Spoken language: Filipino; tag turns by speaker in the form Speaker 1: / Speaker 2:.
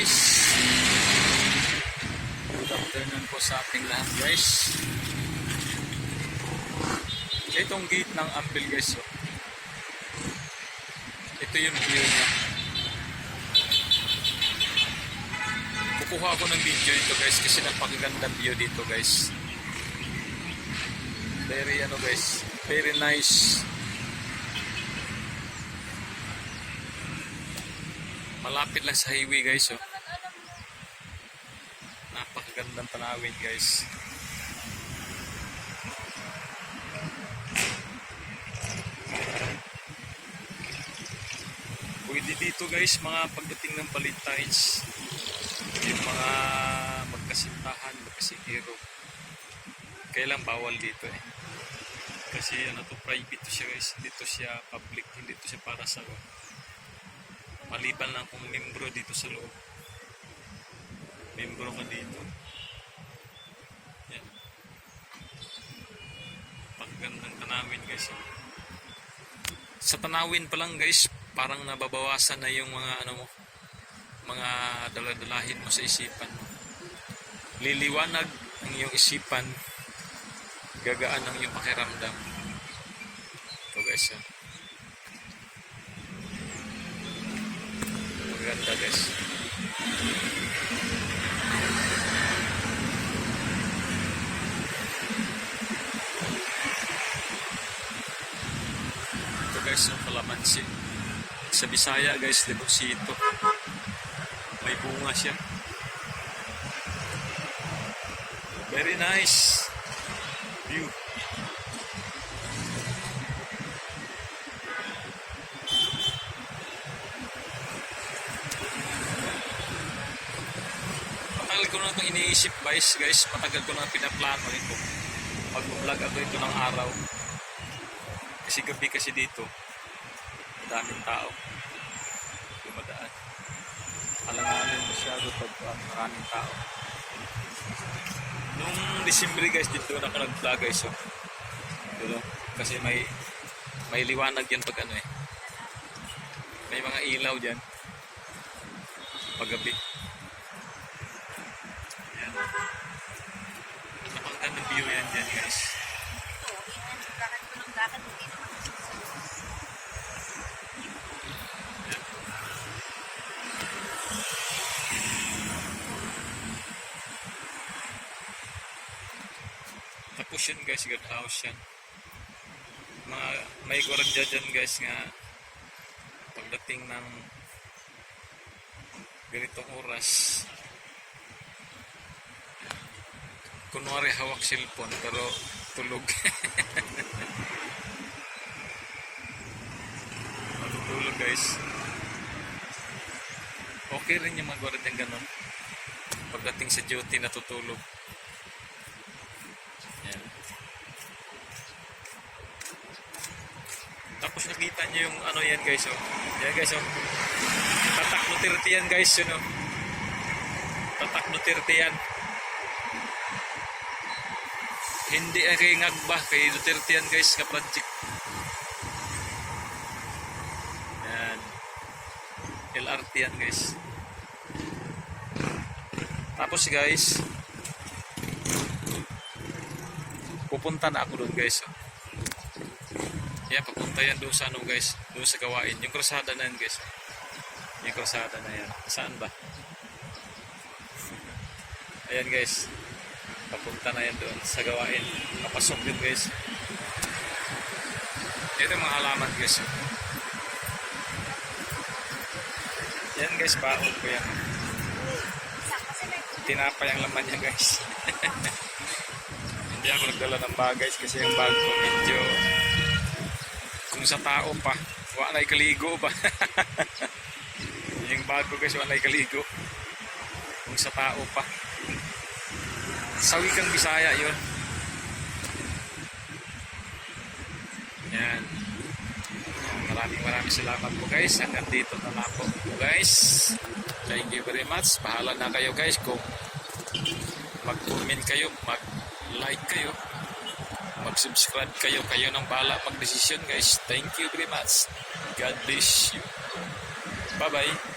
Speaker 1: guys. Good afternoon po sa ating lahat guys. Itong gate ng Ampil guys. Oh. Ito yung view niya. Kukuha ako ng video dito guys kasi napakaganda view dito guys. Very guys, very nice. Malapit lang sa highway guys. Oh. Napakagandang tanawin guys. Pwede dito guys mga pagdating ng Valentine's, yung mga magkasintahan, magkasikiro. Kailang bawal dito eh. Kasi private to siya guys. Dito siya public, hindi to siya para sa maliban lang kung membro dito sa loob. Membro ka dito. Yan. Pagandang tanawin guys. Sa tanawin pa lang guys, parang nababawasan na yung mga mga daladalahin mo sa isipan mo. Liliwanag ang iyong isipan, gagaan ang iyong pakiramdam. Ito guys. Maganda guys. Ito guys yung kalamansi. Sa Bisaya guys, debosito. May bunga siya. Very nice view. Matagal ko na itong iniisip guys. Matagal ko na pinaplano ito. Pag-vlog ako ito ng araw. Kasi gabi kasi dito. Daming tao. Dumadaan. Alanganin masyado pag maraming tao. Nung December guys, dito na ako nag-vlog guys. So, dito, kasi may liwanag yan pag may mga ilaw dyan paggabi. Yan. Napakagandang view yan dyan guys. Tapos yun guys, guard house yan. May gwardiya dyan guys nga pagdating ng ganitong oras, kunwari hawak cellphone pero tulog. Matutulog guys. Okay rin yung mga gwardiya ganon. Pagdating sa duty natutulog. Yan. Tapos nakita niyo yung yan guys. Oh. Yan guys. Oh. Tatak Duterte yan guys. Yun, oh. Tatak Duterte yan. Hindi kay Ngagba. Kay Duterte yan guys. Ka-project. Yan. LRT yan guys. Tapos guys, pupunta na ako doon guys. Yan, papunta yan doon sa guys, doon sa gawain. Yung krusada na yan guys. Yung krusada na yan. Saan ba? Ayan guys. Papunta na yan doon sa gawain. Papasok din guys. Ito yung mga halaman guys. Yan guys, baon ko yan. Tinapay ang laman niya guys. Hindi ako nagdala ng bag guys kasi yung bag ko medyo kung sa tao pa, wala ikaligo ba. Yung bag ko guys, wala ikaligo kung sa tao pa. Sa wikang Bisaya yun. Yan. Maraming salamat po guys. Hanggang dito na lang po guys. Thank you very much. Bahala na kayo guys kung mag-comment kayo, mag-like kayo, mag-subscribe kayo. Kayo nang bahala mag-desisyon guys. Thank you very much. God bless you. Bye-bye.